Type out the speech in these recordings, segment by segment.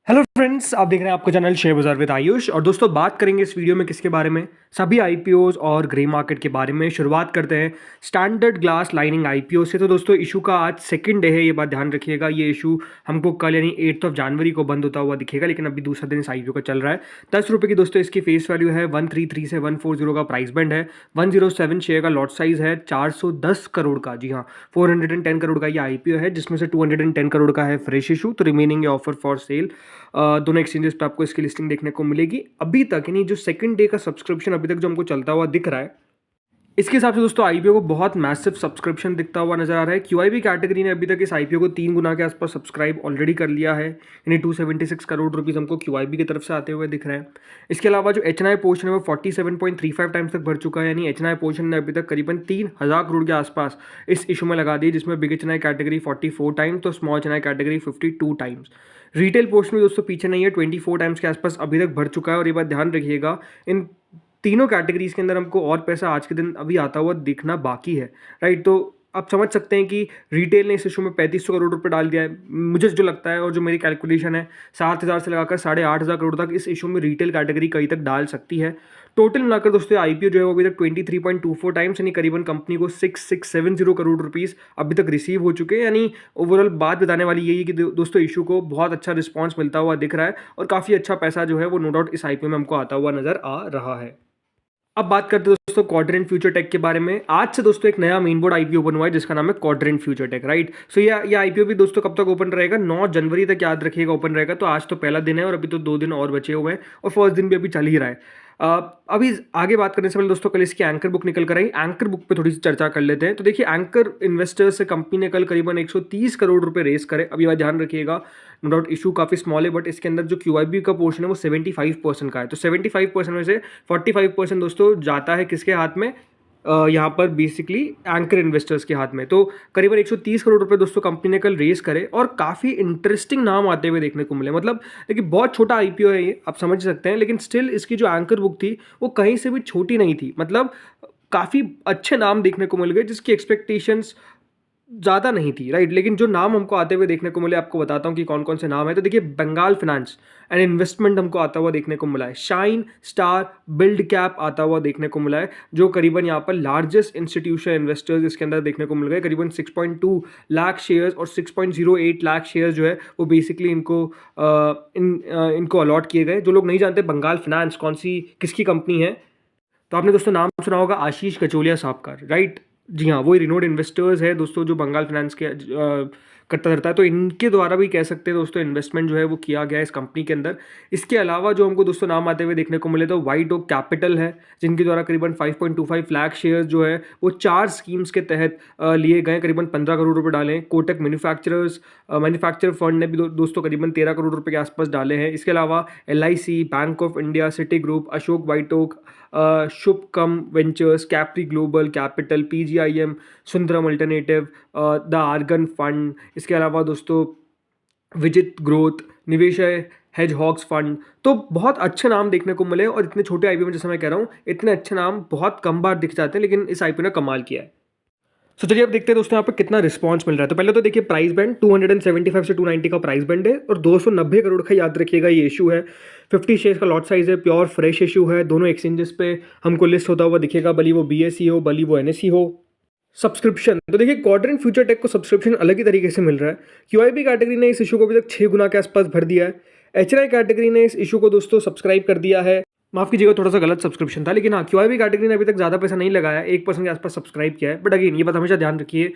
Hello friends, आप देख रहे हैं आपका चैनल शेयर बाजार विद आयुष। और दोस्तों, बात करेंगे इस वीडियो में किसके बारे में? सभी आईपीओज और ग्रे मार्केट के बारे में। शुरुआत करते हैं स्टैंडर्ड ग्लास लाइनिंग आईपीओ से। तो दोस्तों, इशू का आज सेकंड डे है, ये बात ध्यान रखिएगा। ये इशू हमको कल यानी 8 जनवरी को बंद होता हुआ दिखेगा, लेकिन अभी दूसरा दिन इस आईपीओ का चल रहा है। 10 रुपये की दोस्तों इसकी फेस वैल्यू है। 133 से 140 का प्राइस बैंड है। 107 शेयर का लॉट साइज है। 410 करोड़ का, जी हाँ, 410 करोड़ का ये आईपीओ है, जिसमें से 210 करोड़ का है फ्रेश इशू। तो रिमेनिंग है ऑफर फॉर सेल। दोनों एक्सचेंजेस पे आपको इसकी लिस्टिंग देखने को मिलेगी। अभी तक यानी जो सेकंड डे का सब्सक्रिप्शन अभी तक जो हमको चलता हुआ दिख रहा है, इसके हिसाब से दोस्तों आईपीओ को बहुत मैसिव सब्सक्रिप्शन दिखता हुआ नजर आ रहा है। क्यूआईबी कैटेगरी ने अभी तक इस आईपीओ को 3 गुना के आसपास सब्सक्राइब ऑलरेडी कर लिया है, यानी 276 करोड़ रुपीस हमको क्यूआईबी की तरफ से आते हुए दिख रहे हैं। इसके अलावा जो एचएनआई पोर्शन है वो 47.35 टाइम्स तक बढ़ चुका है, यानी एचएनआई पोर्शन ने अभी तक करीबन 3000 करोड़ के आसपास इस इशू में लगा दी, जिसमें बिग एचएनआई कैटेगरी 44 टाइम्स तो small HNI category 52 times. Retail portion में दोस्तों पीछे नहीं है, 24 टाइम्स के आसपास अभी तक बढ़ चुका है। और ये बात ध्यान रखिएगा, इन तीनों कैटेगरीज के अंदर हमको और पैसा आज के दिन अभी आता हुआ दिखना बाकी है, राइट? तो आप समझ सकते हैं कि रिटेल ने इस इशू में 3500 करोड़ रुपए डाल दिया है। मुझे जो लगता है और जो मेरी कैलकुलेशन है, 7000 से लगाकर 8500 करोड़ तक इस इशू में रिटेल कैटेगरी कहीं तक डाल सकती है। टोटल मिलाकर दोस्तों आईपीओ जो है वो अभी तक 23.24 टाइम्स, यानी करीबन कंपनी को 6670 करोड़ रुपीस अभी तक रिसीव हो चुके हैं। यानी ओवरऑल बात बताने वाली यही है कि दोस्तों इशू को बहुत अच्छा रिस्पॉन्स मिलता हुआ दिख रहा है और काफ़ी अच्छा पैसा जो है वो नो डाउट इस आईपीओ में हमको आता हुआ नजर आ रहा है। अब बात करते हैं दोस्तों क्वाड्रेंट फ्यूचर टेक के बारे में। आज से दोस्तों एक नया मेन बोर्ड आईपीओ ओपन हुआ है, जिसका नाम है क्वाड्रेंट फ्यूचर टेक, राइट? सो ये आईपीओ भी दोस्तों कब तक ओपन रहेगा? 9 जनवरी तक, याद रखिएगा, ओपन रहेगा। तो आज तो पहला दिन है और अभी तो 2 दिन और बचे हुए हैं और फर्स्ट दिन भी अभी चल ही रहा है। अभी आगे बात करने से पहले दोस्तों कल इसकी एंकर बुक निकल कर आई। एंकर बुक पे थोड़ी सी चर्चा कर लेते हैं। तो देखिए, एंकर इन्वेस्टर्स से कंपनी ने कल करीबन 130 करोड़ रुपए रेस करे। अभी बात ध्यान रखिएगा, नो डाउट इशू काफी स्मॉल है, बट इसके अंदर जो क्यूआईबी का पोर्शन है वो 75% का है। तो 75% में से 45% दोस्तों जाता है किसके हाथ में? यहाँ पर बेसिकली एंकर इन्वेस्टर्स के हाथ में। तो करीबन 130 करोड़ रुपए दोस्तों कंपनी ने कल रेस करे और काफ़ी इंटरेस्टिंग नाम आते हुए देखने को मिले। मतलब देखिए, बहुत छोटा आईपीओ है ये, आप समझ सकते हैं, लेकिन स्टिल इसकी जो एंकर बुक थी वो कहीं से भी छोटी नहीं थी। मतलब काफ़ी अच्छे नाम देखने को मिल गए जिसकी एक्सपेक्टेशंस ज़्यादा नहीं थी, राइट? लेकिन जो नाम हमको आते हुए देखने को मिले, आपको बताता हूँ कि कौन कौन से नाम है। तो देखिए, बंगाल फाइनेंस एंड इन्वेस्टमेंट हमको आता हुआ देखने को मिला है। शाइन स्टार बिल्ड कैप आता हुआ देखने को मिला है, जो करीबन यहाँ पर लार्जेस्ट इंस्टीट्यूशनल इन्वेस्टर्स इसके अंदर देखने को मिल गए। करीबन 6.2 लाख शेयर्स और 6.08 लाख शेयर्स जो है वो बेसिकली इनको अलॉट किए गए। जो लोग नहीं जानते बंगाल फाइनेंस किसकी कंपनी है, तो आपने दोस्तों नाम सुना होगा आशीष कचोलिया साहब का, राइट? जी हाँ, वही रिनोड इन्वेस्टर्स है दोस्तों जो बंगाल फाइनेंस के करता रहता है। तो इनके द्वारा भी कह सकते हैं दोस्तों इन्वेस्टमेंट जो है वो किया गया है इस कंपनी के अंदर। इसके अलावा जो हमको दोस्तों नाम आते हुए देखने को मिले, तो वाइट ओक कैपिटल है, जिनके द्वारा करीबन 5.25 लाख शेयर्स जो है वो 4 स्कीम्स के तहत लिए गए, करीबन 15 करोड़ रुपए डाले। कोटक मैन्युफैक्चर फंड ने भी दोस्तों करीबन 13 करोड़ रुपए के आसपास डाले हैं। इसके अलावा LIC, Bank of India, Citigroup, Ashok White Oak, Shubhkam Ventures, Capri Global Capital, PGIM, Sundaram Alternative, the Argon Fund, इसके अलावा दोस्तों विजित ग्रोथ, निवेशय हेज हॉक्स फंड। तो बहुत अच्छे नाम देखने को मिले और इतने छोटे आईपीओ में, जैसे मैं कह रहा हूँ, इतने अच्छे नाम बहुत कम बार दिख जाते हैं, लेकिन इस आईपीओ ने कमाल किया है। सो चलिए अब देखते हैं दोस्तों यहाँ पर कितना रिस्पांस मिल रहा है। तो पहले तो देखिए, प्राइस बैंड 275 से 290 का प्राइस बैंड है और 290 करोड़ का, याद रखिएगा, ये इशू है। 50 शेयर्स का लॉट साइज है, प्योर फ्रेश इशू है। दोनों एक्सचेंजेस पे हमको लिस्ट होता हुआ दिखेगा, भली वो बीएसई हो भली वो एनएसई हो। सब्सक्रिप्शन, तो देखिए, क्वाड्रेंट फ्यूचर टेक को सब्सक्रिप्शन अलग ही तरीके से मिल रहा है। क्यूआईबी कैटेगरी ने इस इशू को अभी तक 6 गुना के आसपास भर दिया है। एचएनआई कैटेगरी ने इस इशू को दोस्तों सब्सक्राइब कर दिया है। माफ कीजिएगा, थोड़ा सा गलत सब्सक्रिप्शन था, लेकिन हाँ, क्यूआईबी कैटेगरी ने अभी तक ज़्यादा पैसा नहीं लगाया, 1% के आसपास सब्सक्राइब किया है। बट अगेन ये बात हमेशा ध्यान रखिए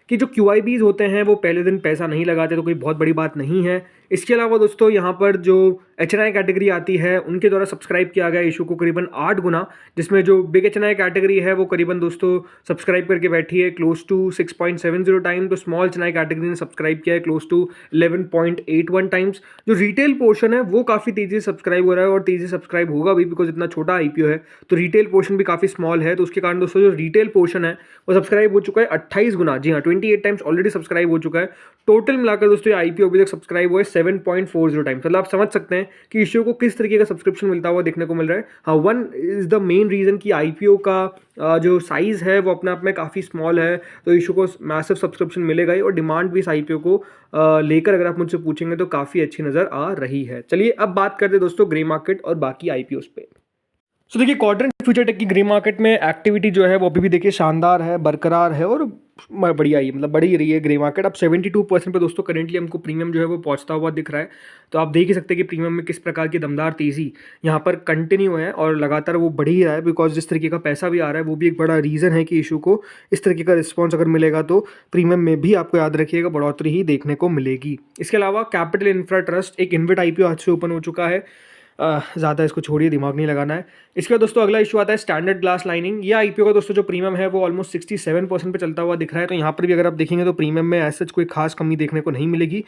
कि जो क्यूआईबीज होते हैं वो पहले दिन पैसा नहीं लगाते, तो कोई बहुत बड़ी बात नहीं है। इसके अलावा दोस्तों यहाँ पर जो एचएनआई कैटेगरी आती है, उनके द्वारा सब्सक्राइब किया गया इशू को करीबन 8 गुना, जिसमें जो बिग एचएनआई कैटेगरी है वो करीबन दोस्तों सब्सक्राइब करके बैठी है क्लोज टू 6.70 टाइम। तो स्मॉल एचएनआई कैटेगरी ने सब्सक्राइब किया है क्लोज टू 11.81 टाइम्स। जो रिटेल पोर्शन है वो काफ़ी तेज़ी से सब्सक्राइब हो रहा है और तेज़ी से सब्सक्राइब होगा भी, बिकॉज इतना छोटा आईपीओ है तो रिटेल पोर्शन भी काफ़ी स्मॉल है। तो उसके कारण दोस्तों जो रिटेल पोर्शन है वो सब्सक्राइब हो चुका है 28 गुना, जी हाँ, 28 टाइम्स ऑलरेडी सब्सक्राइब हो चुका है। टोटल मिलाकर दोस्तों ये आईपीओ अभी तक सब्सक्राइब हुआ है 7.40 टाइम्स। मतलब आप समझ सकते हैं कि इशू को किस तरीके का सब्सक्रिप्शन मिलता हुआ देखने को मिल रहा है। हाँ, one is the main reason कि आईपीओ का जो साइज़ है वो अपने आप में काफ़ी स्मॉल है, तो इशू को मैसिव सब्सक्रिप्शन मिलेगा ही, और डिमांड भी इस आईपीओ को लेकर अगर आप मुझसे पूछेंगे तो काफ़ी अच्छी नज़र आ रही है। चलिए अब बात करते हैं दोस्तों ग्रे मार्केट और बाकी आईपीओस पे। सो देखिए क्वाड्रेंट फ्यूचर टेक की ग्रे मार्केट में एक्टिविटी जो है वो अभी भी देखिए शानदार है, बरकरार है और बढ़िया ही, मतलब बढ़ ही रही है ग्रे मार्केट। अब 72% पे दोस्तों करेंटली हमको प्रीमियम जो है वो पहुंचता हुआ दिख रहा है। तो आप देख ही सकते हैं कि प्रीमियम में किस प्रकार की दमदार तेज़ी यहाँ पर कंटिन्यू है और लगातार वो बढ़ ही रहा है, बिकॉज जिस तरीके का पैसा भी आ रहा है वो भी एक बड़ा रीज़न है कि इशू को इस तरीके का रिस्पॉन्स अगर मिलेगा तो प्रीमियम में भी आपको याद रखिएगा बढ़ोतरी ही देखने को मिलेगी। इसके अलावा कैपिटल इंफ्रा ट्रस्ट एक इन्वेट आईपीओ आज से ओपन हो चुका है। ज़्यादा इसको छोड़िए, दिमाग नहीं लगाना है। इसके बाद दोस्तों अगला इशू आता है स्टैंडर्ड ग्लास लाइनिंग। ये आईपीओ का दोस्तों जो प्रीमियम है वो ऑलमोस्ट 67% पे चलता हुआ दिख रहा है। तो यहाँ पर भी अगर आप देखेंगे तो प्रीमियम में ऐसा कोई खास कमी देखने को नहीं मिलेगी।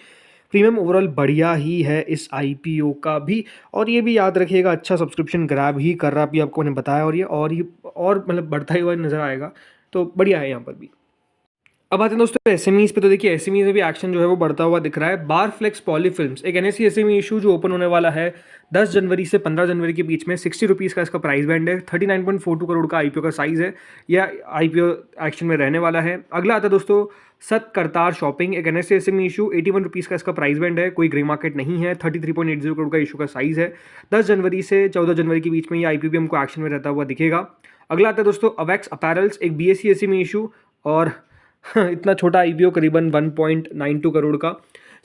प्रीमियम ओवरऑल बढ़िया ही है इस आईपीओ का भी, और ये भी याद रखिएगा अच्छा सब्सक्रिप्शन ग्रैब ही कर रहा, अभी आपको मैंने बताया, और ये और मतलब बढ़ता ही हुआ नज़र आएगा, तो बढ़िया है यहाँ पर भी। अब आते हैं दोस्तों एसएमईज पे। तो देखिए एसएमईज में भी एक्शन जो है वो बढ़ता हुआ दिख रहा है। बार फ्लेक्स पॉलीफिल्म्स एक एनएससी एसएमई इशू जो ओपन होने वाला है 10 जनवरी से 15 जनवरी के बीच में। 60 रुपीज़ का इसका प्राइस बैंड है। 39.42 करोड़ का आईपीओ का साइज़ है। यह आईपीओ एक्शन में रहने वाला है। अगला आता है दोस्तों सत करतार शॉपिंग एक एनएससी एसएमई इशू। 81 रुपीज़ का इसका प्राइस बैंड है। कोई ग्रे मार्केट नहीं है। 33.80 करोड़ का इशू का साइज़ है। 10 जनवरी से 14 जनवरी के बीच में ये आईपीओ भी हमको एक्शन में रहता हुआ दिखेगा। अगला आता है दोस्तों अवेक्स अपैरल्स एक बीएससी एसएमई इशू, और इतना छोटा आईपीओ करीबन 1.92 करोड़ का।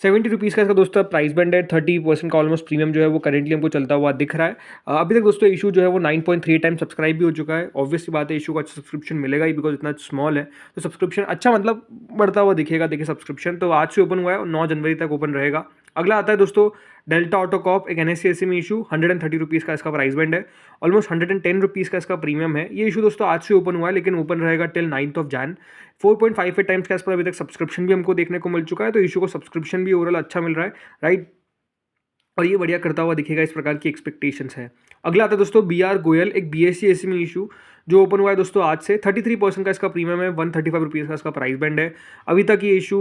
70 रुपीज़ का इसका दोस्तों प्राइस बैंड है। 30% का ऑलमोस्ट प्रीमियम जो है वो करेंटली हमको चलता हुआ दिख रहा है। अभी तक दोस्तों इशू जो है वो 9.3 टाइम सब्सक्राइब भी हो चुका है। ऑब्वियसली बात है इशू को अच्छा सब्सक्रिप्शन मिलेगा ही, बिकॉज इतना स्मॉल है तो सब्सक्रिप्शन अच्छा मतलब बढ़ता हुआ दिखेगा। देखिए सब्सक्रिप्शन तो आज से ओपन हुआ है और 9 जनवरी तक ओपन रहेगा। अगला आता है दोस्तों डेल्टा ऑटोकॉप एक एनएससी एसएमई इशू। 130 रुपीज़ का इसका प्राइस बैंड है। ऑलमोस्ट 110 रुपीज़ का इसका प्रीमियम है। ये इशू दोस्तों आज से ओपन हुआ है, लेकिन ओपन रहेगा टिल 9 जन। 4.58 टाइम्स के आसपास अभी तक सब्सक्रिप्शन भी हमको देखने को मिल चुका है, तो इशू को सब्सक्रिप्शन भी ओवरऑल अच्छा मिल रहा है, राइट, और ये बढ़िया करता हुआ दिखेगा, इस प्रकार की एक्सपेक्टेशंस है। अगला आता है दोस्तों बीआर गोयल एक बीएससी एसएमई इशू जो ओपन हुआ है दोस्तों आज से। 33% का इसका प्रीमियम है। 135 रुपीज़ का इसका प्राइस बैंड है। अभी तक ये इशू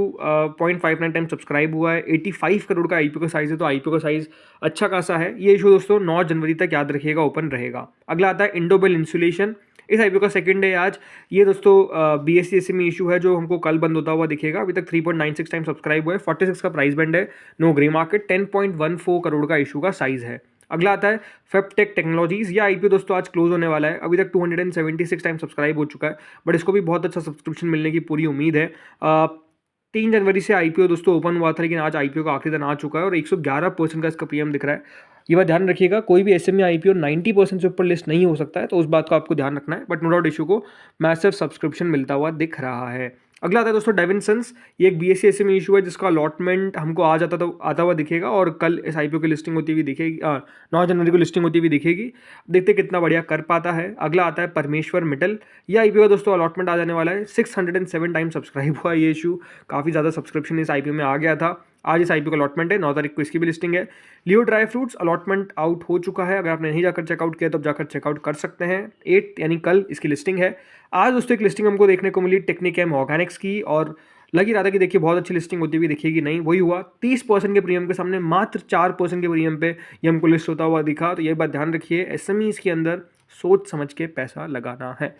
0.59 टाइम सब्सक्राइब हुआ है। 85 करोड़ का आईपीओ का साइज़ है, तो आईपीओ का साइज़ अच्छा खासा है। ये इशू दोस्तों 9 जनवरी तक याद रखिएगा ओपन रहेगा। अगला आता है इंडोबेल इंसुलेशन। इस आईपीओ का सेकंड डे आज। ये दोस्तों बीएससी एसएमई इशू है जो हमको कल बंद होता हुआ दिखेगा। अभी तक 3.96 टाइम सब्सक्राइब हुआ है। 46 का प्राइस बैंड है। No grey market. 10.14 करोड़ का इशू का साइज़ है। अगला आता है फेप्टेक टेक्नोलॉजीज। ये आईपीओ दोस्तों आज क्लोज होने वाला है। अभी तक 276 टाइम सब्सक्राइब हो चुका है, बट इसको भी बहुत अच्छा सब्सक्रिप्शन मिलने की पूरी उम्मीद है। 3 जनवरी से आईपीओ दोस्तों ओपन हुआ था, लेकिन आज आईपीओ का आखिरी दिन आ चुका है और 111% का इसका प्रीमियम दिख रहा है। ये बात ध्यान रखिएगा, कोई भी एसएमई आईपीओ 90% से ऊपर लिस्ट नहीं हो सकता है, तो उस बात को आपको ध्यान रखना है। बट नो डाउट इशू को मैसिव सब्सक्रिप्शन मिलता हुआ दिख रहा है। अगला आता है दोस्तों डेविनसन्स। ये एक बीएससी एसएमई इशू है जिसका अलॉटमेंट हमको आज आता हुआ दिखेगा, और कल इस आईपीओ की लिस्टिंग होती हुई दिखेगी। 9 जनवरी को लिस्टिंग होती हुई दिखेगी। देखते कितना बढ़िया कर पाता है। अगला आता है परमेश्वर मिटल। ये आईपीओ का दोस्तों अलॉटमेंट आ जाने वाला है। 607 टाइम सब्सक्राइब हुआ ये इशू। काफ़ी ज़्यादा सब्सक्रिप्शन इस आईपीओ में आ गया था। आज इस आईपीओ का अलॉटमेंट है। 9 तारीख को इसकी भी लिस्टिंग है। लियो ड्राई फ्रूट्स अलॉटमेंट आउट हो चुका है। अगर आपने नहीं जाकर चेकआउट किया तो जाकर चेकआउट कर सकते हैं। 8 यानी कल इसकी लिस्टिंग है। आज दोस्तों एक लिस्टिंग हमको देखने को मिली टेक्निकम ऑर्गेनिक्स की, और लग ही रहा था कि देखिए बहुत अच्छी लिस्टिंग होती हुई दिखेगी, नहीं वही हुआ। 30% के प्रीमियम के सामने मात्र 4% के प्रीमियम पे ये हमको लिस्ट होता हुआ दिखा। तो ये बात ध्यान रखिए, एसएमईज के अंदर सोच समझ के पैसा लगाना है।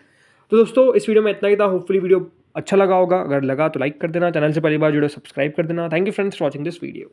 तो दोस्तों इस वीडियो में इतना ही था। होपफुली वीडियो अच्छा लगा होगा। अगर लगा तो लाइक कर देना, चैनल से पहली बार जुड़े सब्सक्राइब कर देना। Thank you friends for watching this video.